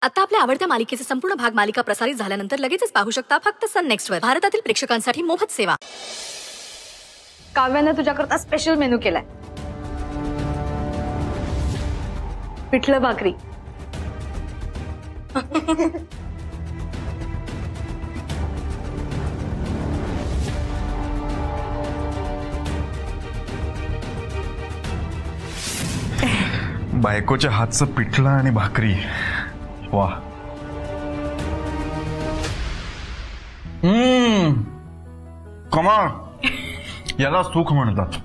आता आपल्या आवडत्या मालिकेचे संपूर्ण भाग मालिका प्रसारित झाल्यानंतर लगेचच पाहू शकता फक्त सन नेक्स्ट वर. भारतातील प्रेक्षकांसाठी मोफत सेवा. काव्याने तुझ्याकरता स्पेशल मेनू केलाय. पिठलं भाकरी. बायकोच्या हातचं पिठलं आणि भाकरी. वाह. कमाल. याला सुख म्हणतात.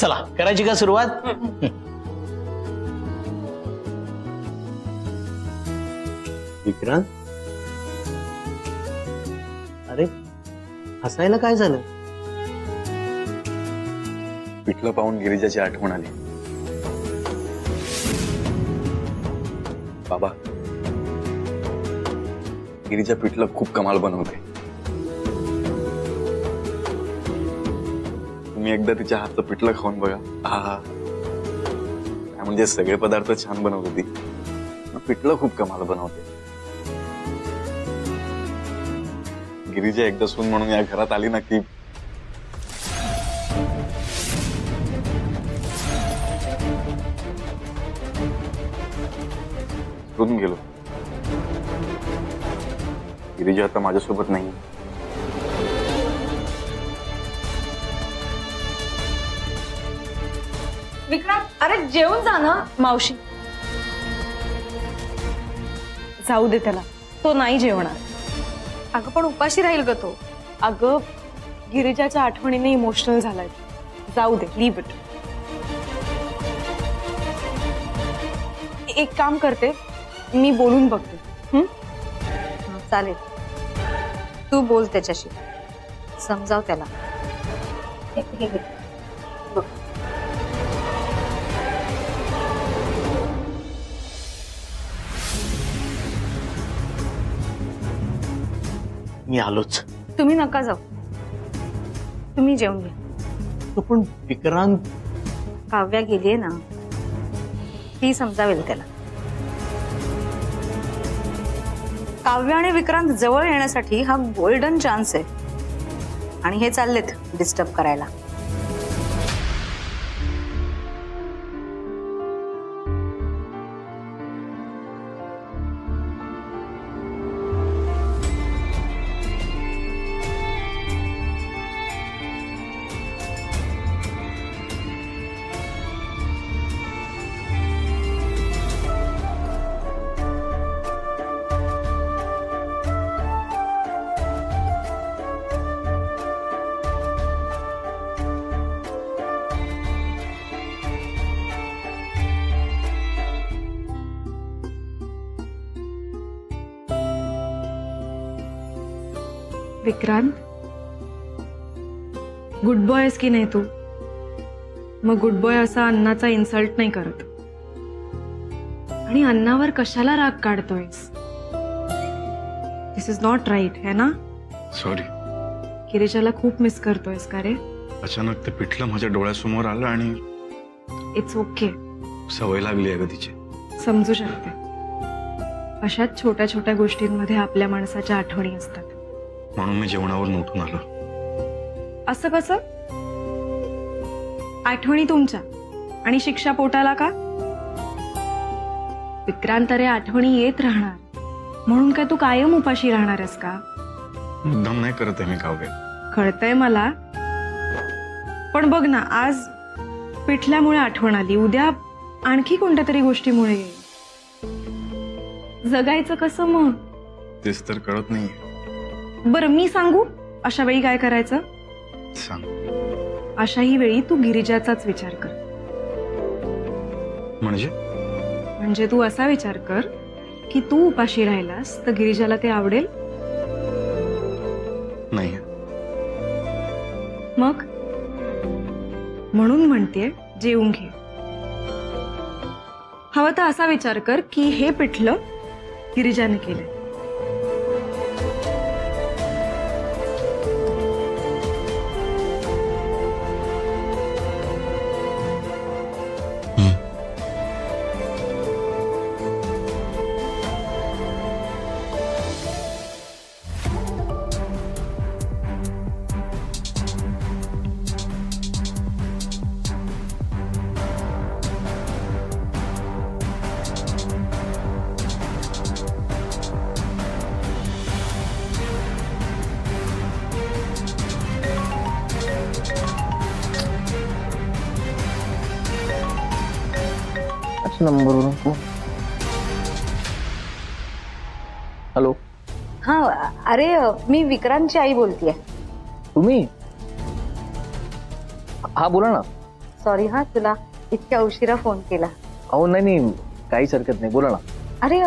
चला करायची का सुरुवात? विक्रांत, अरे हसायला काय झालं? पिठलं पाहून गिरिजाची आठवण आली. बाबा, गिरिजा पिठलं खूप कमाल बनवते. तुम्ही एकदा तिच्या हातचं पिठलं खाऊन बघा. हा, म्हणजे सगळे पदार्थ छान बनवते ती, पिठलं खूप कमाल बनवते. गिरिजा एकदा सून म्हणून या घरात आली ना की सोडून गेलो. गिरिजा आता माझ्यासोबत नाही. विक्रांत, अरे जेवून जा ना. मावशी, जाऊ दे त्याला, तो नाही जेवणार. अगं पण उपाशी राहील ग तो. अगं गिरिजाच्या आठवणीने इमोशनल झालाय. जाऊ दे, लीव इट. एक काम करते, मी बोलून बघते. चालेल, तू बोल त्याच्याशी, समजाव त्याला. मी आलोच. तुम्ही नका जाऊ, तुम्ही जेवून घ्या. तो पण विक्रांत. काव्या गेलीये ना, ती समजावेल त्याला. काव्य आणि विक्रांत जवळ येण्यासाठी हा गोल्डन चान्स आहे, आणि हे चाललेत डिस्टर्ब करायला. विक्रांत, गुड बॉय आहेस की नाही तू? मग गुड बॉय असा अन्नाचा इन्सल्ट नाही करत. आणि अन्नावर कशाला राग काढतोयस? दिस इज नॉट राईट, है ना? सॉरी. गिरिजाला खूप मिस करतोयस का रे? अचानक ते पिठलं माझ्या डोळ्यासमोर आलं आणि इट्स ओके. सवय लागली आहे ग तिची. समजू शकते. अशाच छोट्या छोट्या गोष्टींमध्ये आपल्या माणसाच्या आठवणी असतात. म्हणून मी जेवणावर उठून आलो. असं कसं? आठवणी तुमच्या आणि शिक्षा पोटाला का? विक्रांत, रे आठवणी येत राहणार म्हणून काय तू कायम उपाशी राहणार आहेस का? मुद्दाम नाही करत आहे मी काव्य. कळतंय मला, पण बघ ना, आज पिठल्यामुळे आठवण आली, उद्या आणखी कोणत्या तरी गोष्टीमुळे येईल. जगायचं कसं मग? तेच तर कळत नाही. बरं मी सांगू अशा वेळी काय करायचं? सांग. अशाही वेळी तू गिरिजाचाच विचार कर. म्हणजे तू असा विचार कर की तू उपाशी राहिलास तर गिरिजाला ते आवडेल? नाही. मग म्हणून म्हणते जेवून घे. हवं तर असा विचार कर की हे पिठलं गिरिजाने केलंय. नंबरवरून फोन. हॅलो, हा अरे मी विक्रांतची आई बोलतेय. तुम्ही? हा बोला ना. सॉरी हा तुला इतक्या उशिरा फोन केला. अहो नाही, काहीच हरकत नाही, बोला ना. अरे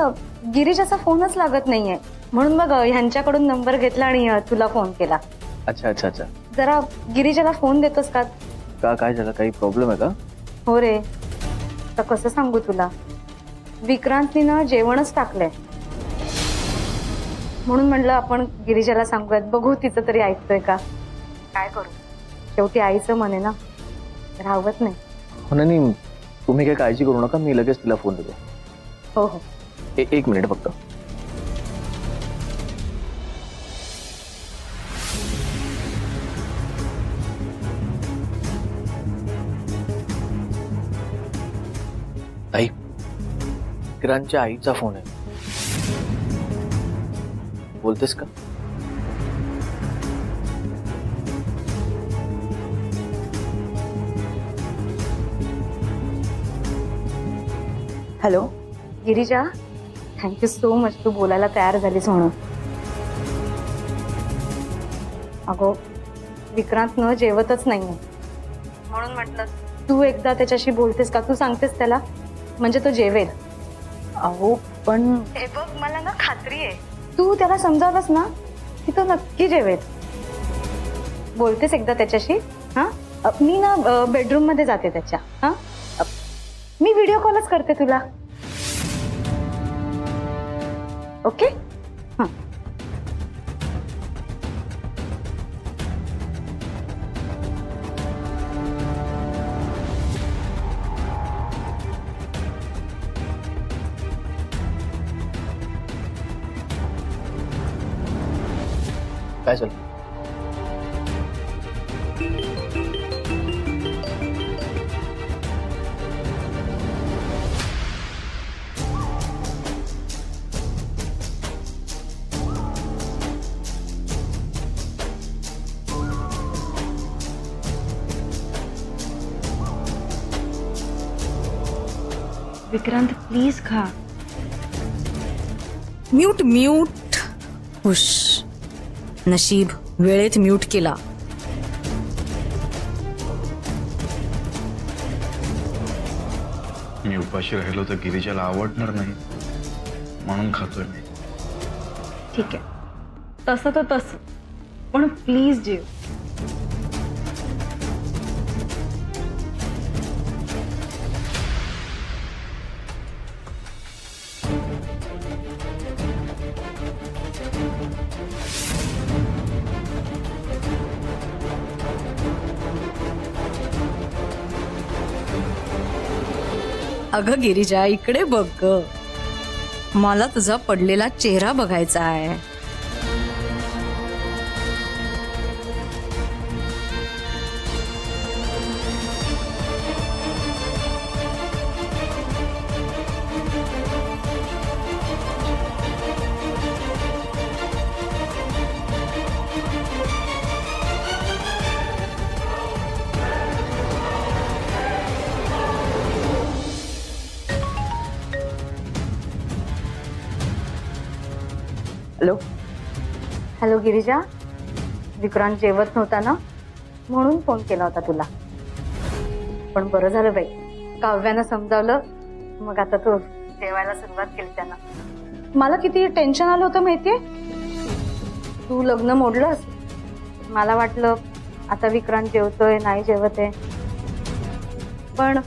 गिरीजाचा फोनच लागत नाहीये म्हणून मग ह्यांच्याकडून नंबर घेतला आणि तुला फोन केला. अच्छा अच्छा अच्छा. जरा गिरीजाला फोन देतोस का? का काय झालं, काही प्रॉब्लेम आहे का? हो रे, तर कसं सांगू तुला, विक्रांतनी ना जेवणच टाकलंय म्हणून म्हणलं आपण गिरीजाला सांगूयात, बघू तिचं तरी ऐकतोय का. काय करू, शेवटी आईचं मन आहे ना, राहवत नाही. हो नाही, तुम्ही काही काळजी करू नका, मी लगेच तिला फोन देतो. हो हो. एक मिनिट फक्त. आई, विक्रांतच्या आईचा फोन आहे, बोलतेस का? Hello Girija, thank you so much तू बोलायला तयार झालीस म्हणून. अगो विक्रांत न जेवतच नाहीये म्हणून म्हटलं तू एकदा त्याच्याशी बोलतेस का, तू सांगतेस त्याला म्हणजे तो जेवेल. अहो पण हे बघ, मला ना खात्री आहे तू त्याला समजावलंस ना की तो नक्की जेवेल. बोलतेस एकदा त्याच्याशी? हा मी ना बेडरूम मध्ये जाते त्याच्या. हा मी व्हिडिओ कॉलच करते तुला. ओके. हा काय झालं? विक्रांत प्लीज खा. Mute mute. हुश, नशीब वेळेत म्यूट केला. मी उपाशी राहिलो तर गिरीजाला आवडणार नाही म्हणून खातोय मी. ठीक आहे, तसं तर तसं, पण प्लीज जेव. अगं गिरिजा, इकडे बघ ग, मला तुझा पडलेला चेहरा बघायचा आहे. हॅलो हॅलो गिरिजा, विक्रांत जेवत नव्हता ना म्हणून फोन केला होता तुला. पण बरं झालं बाई, काव्यानं समजावलं, मग आता तू जेवायला सुरुवात केली त्यांना. मला किती टेन्शन आलं होतं माहितीये, तू लग्न मोडलंस. मला वाटलं आता विक्रांत जेवतोय नाही जेवत आहे, पण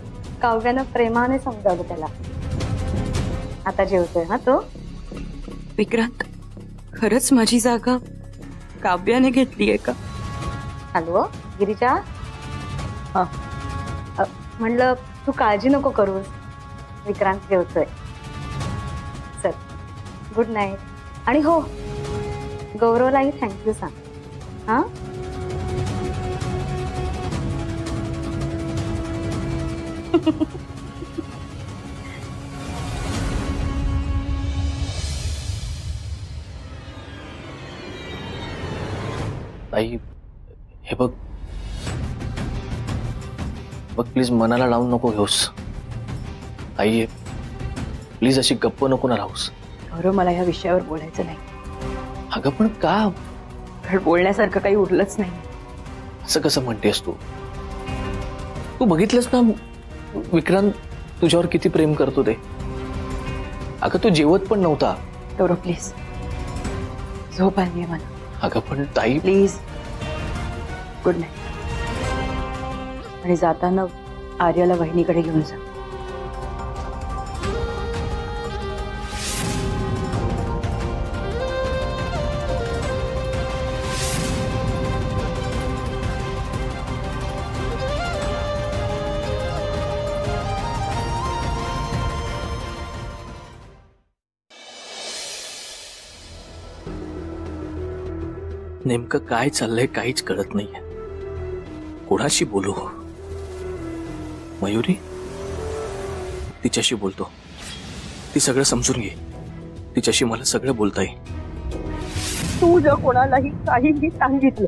काव्यानं प्रेमाने समजावलं त्याला. आता जेवतोय हा तो. विक्रांत, खरंच माझी जागा काव्याने घेतलीये का? हॅलो गिरिजा, म्हणलं तू काळजी नको करूस, विक्रांत जेवतोय. चल गुड नाईट. आणि हो, गौरवलाही थँक्यू सांग. हा आई, हे बघ बघ, प्लीज मनाला लावून नको घेऊस. आई प्लीज अशी गप्प नको ना राहूस. गौरव, मला या विषयावर बोलायचं नाही. अगं पण का कारण बोलण्यासारखं काही उरलंच नाही. असं कसं म्हणतेस तू? तू बघितलंस ना विक्रांत तुझ्यावर किती प्रेम करतो ते. अगं तू जेवत पण नव्हता. गौरव प्लीज, झोप आली आहे मला. अगं पण ताई प्लीज, गुड नाईट. आणि जाताना आर्याला वहिनीकडे घेऊन जा. नेमकं काय चाललंय काहीच कळत नाहीये. कोणाशी बोलू? मयुरी, तिच्याशी बोलतो. ती सगळं समजून घे. तिच्याशी मला सगळं बोलता येईल. तू जर कोणालाही काहीही सांगितलं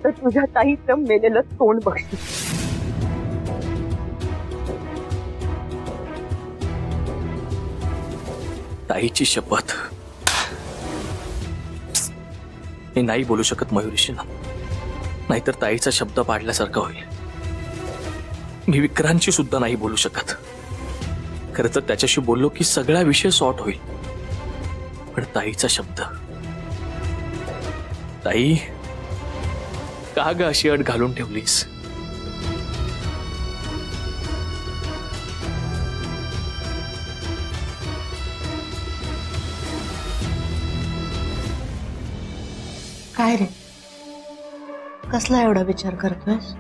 तर तुझ्या ताईचं मेलेलं तोंड बघशील. ताईची शपथ, मी नाही बोलू शकत मयुरीशी ना. नाहीतर ताईचा शब्द पाडल्यासारखा होईल. मी विक्रांतशी सुद्धा नाही बोलू शकत. खरं तर त्याच्याशी बोललो की सगळा विषय सॉर्ट होईल. पण ताईचा शब्द. ताई, का ग अशी अट घालून ठेवलीस? काय रे, कसला एवढा विचार करतोयस?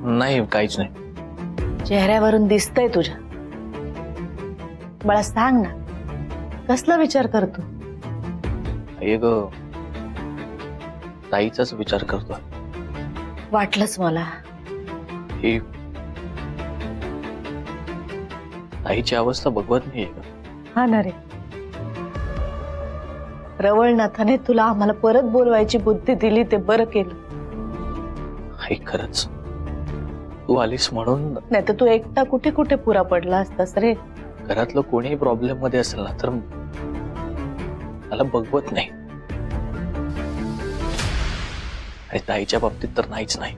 नाही, काहीच नाही. चेहऱ्यावरून दिसतंय तुझ्या. मला सांग ना, कसला विचार करतो? हे ग, ताईचाच विचार करतो. वाटलंच मला. ही ताईची अवस्था बघवत नाहीये का? हा ना रे, रवळनाथाने तुला आम्हाला परत बोलवायची बुद्धी दिली ते बरं केलं. आई खरंच तू आलीस म्हणून. नाही तर तू एकटा कुठे कुठे पुरा पडला असतास रे. घरातलं कोणीही प्रॉब्लेम मध्ये असेल ना तर मला बघवत नाही. आणि ताईच्या बाबतीत तर नाहीच नाही.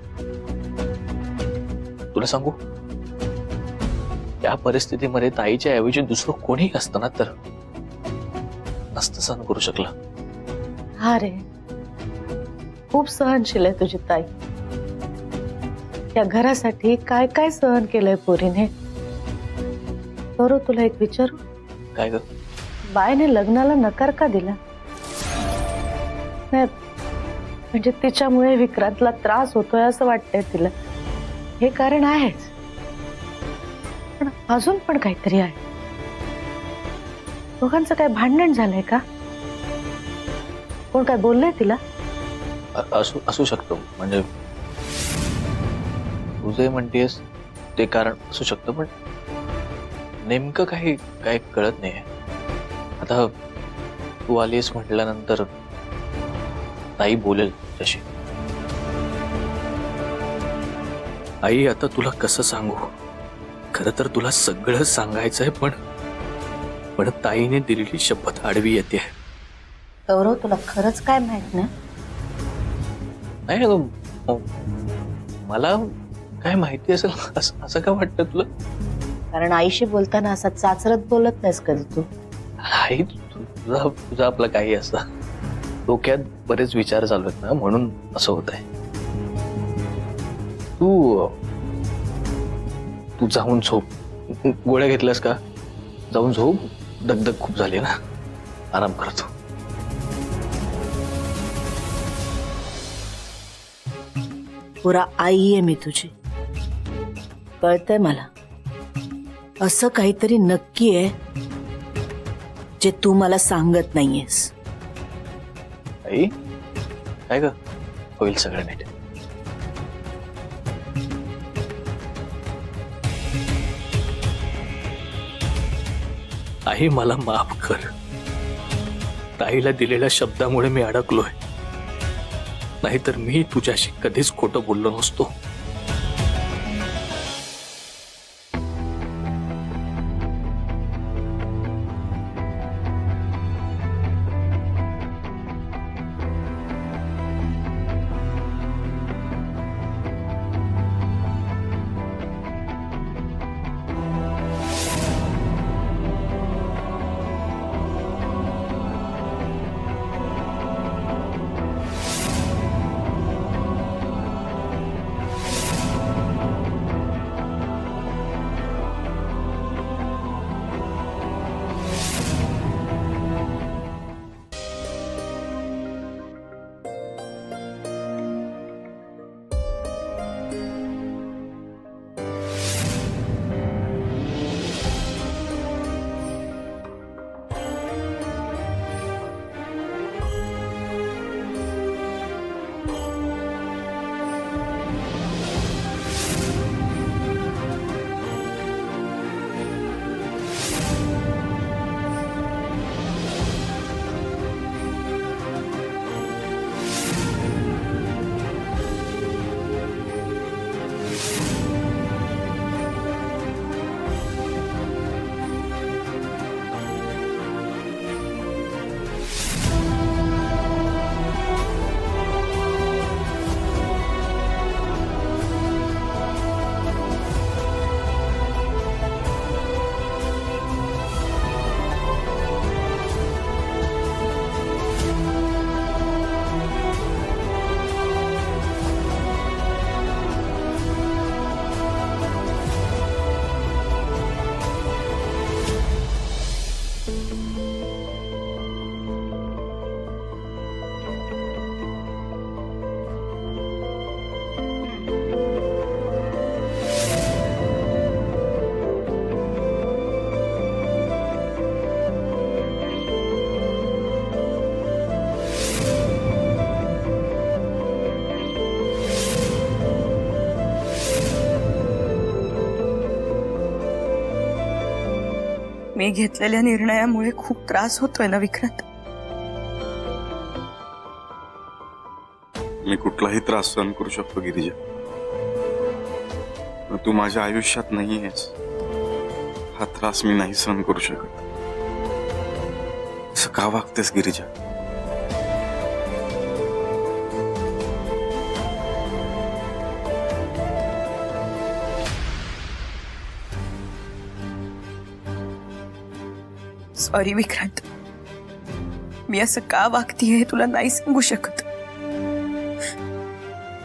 तुला सांगू, या परिस्थितीमध्ये ताईच्या ऐवजी दुसरं कोणी असतं ना तर नसतं सहन करू शकलं. हा रे, खूप सहनशील आहे तुझी ताई. या घरासाठी काय काय सहन केलंय पोरीने. बरोबर, तुला एक विचारू? काय ग? बायने लग्नाला नकार का दिला? नाही म्हणजे तिच्यामुळे विक्रांतला त्रास होतोय असं वाटतंय तिला. हे कारण आहेच, पण अजून पण काहीतरी आहे. दोघांचं काय भांडण झालंय का? कोण काय बोललंय तिला? असू शकतो. म्हणजे तू जे म्हणतेस ते कारण असू शकतं, पण नेमकं काही काय कळत नाही. आता तू आलीस म्हटल्यानंतर ताई बोलेल तशी. आई, आता तुला कसं सांगू? खरं तर तुला सगळं सांगायचंय, पण ताईने दिलेली शपथ आडवी येते. गौरव, तुला खरंच काय माहित नाही अगं, मला काय माहिती असेल असं का वाटतं तुला? कारण आईशी बोलताना असा चाचरत बोलत नाहीस कधी तू. आई, तुझा आपलं काही असं डोक्यात बरेच विचार चालू आहेत ना, म्हणून असं होत आहे. तू जाऊन झोप. गोळ्या घेतल्यास का? जाऊन झोप. दगदग खूप झाली ना, आराम करतो. पुरा आई आहे मी तुझी, कळतंय मला. असं काहीतरी नक्की आहे जे तू मला सांगत नाहीयेस. आई, काय ग? होईल सगळं नीट. आई, मला माफ कर. ताईला दिलेल्या शब्दामुळे मी अडकलोय. नाहीतर मी तुझ्याशी कधीच खोटं बोललो नसतो. मी घेतलेल्या निर्णयामुळे खूप त्रास होतोय ना विक्रांत? मी कुठलाही त्रास सहन करू शकतो गिरिजा, पण तू माझ्या आयुष्यात नाहीयेस. हा त्रास मी नाही सहन करू शकत. असं का वागतेस गिरिजा? सॉरी विक्रांत, मी असं का वागतीये हे तुला नाही सांगू शकत,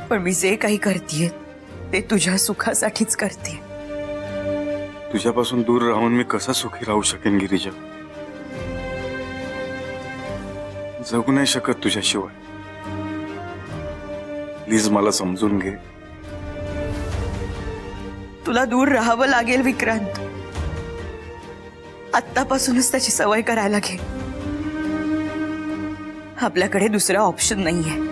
पण मी जे काही करतेय ते तुझ्या सुखासाठीच करते. तुझ्यापासून दूर राहून मी कसा सुखी राहू शकेन गिरिजा? जगू नाही शकत तुझ्याशिवाय. प्लीज मला समजून घे. तुला दूर राहावं लागेल विक्रांत. आत्तापासूनच त्याची सवय करायला घे. आपल्याकडे दुसरा ऑप्शन नाहीये.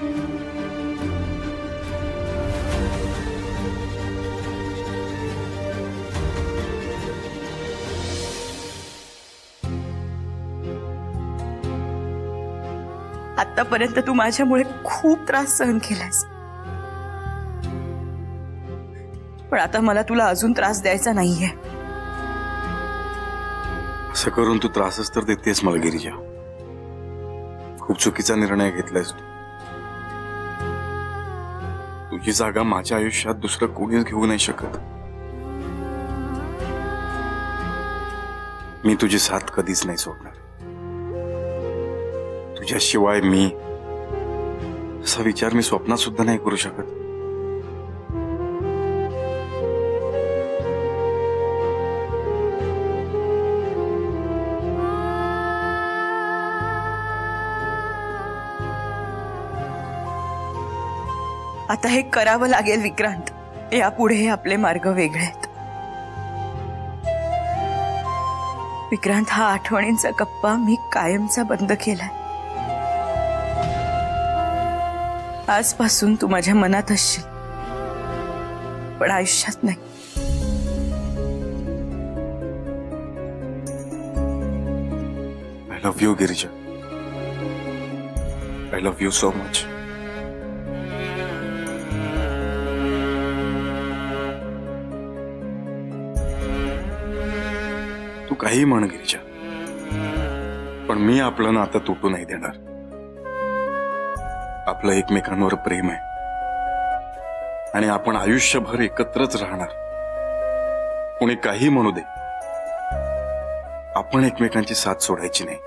आतापर्यंत तू माझ्यामुळे खूप त्रास सहन केलास, पण आता मला तुला अजून त्रास द्यायचा नाहीये. असं करून तू त्रासच तर देतेस मला गिरिजा. खूप चुकीचा निर्णय घेतलायस तू. तुझी जागा माझ्या आयुष्यात दुसरं कोणीच घेऊ नाही शकत. मी तुझी साथ कधीच नाही सोडणार. तुझ्याशिवाय मी असा विचार मी स्वप्नात सुद्धा नाही करू शकत. आता हे करावं लागेल विक्रांत. यापुढे आपले मार्ग वेगळे आहेत. विक्रांत, हा आठवणींचा कप्पा मी कायमचा बंद केलाय. आजपासून तू माझ्या मनात असशील, पण आयुष्यात नाही. I love you Girija. I love you so much. तू काही म्हण गिरिजा, पण मी आपलं नातं तुटू नाही देणार. आपलं एकमेकांवर प्रेम आहे आणि आपण आयुष्यभर एकत्रच राहणार. कोणी काही म्हणू दे, आपण एकमेकांची साथ सोडायची नाही.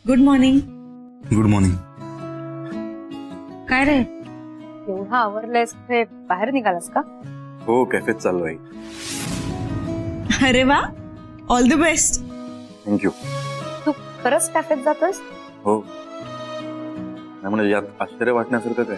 Good morning. Good morning. काय रे, एवढा आवरलंयस, कुठे बाहेर निघालास का? हो, कॅफेत चाललो आहे. अरे वा, ऑल द बेस्ट. थँक्यू. तू खरंच कॅफेत जातोस? हो, नाही म्हणजे यात आश्चर्य वाटण्यासारखं काय.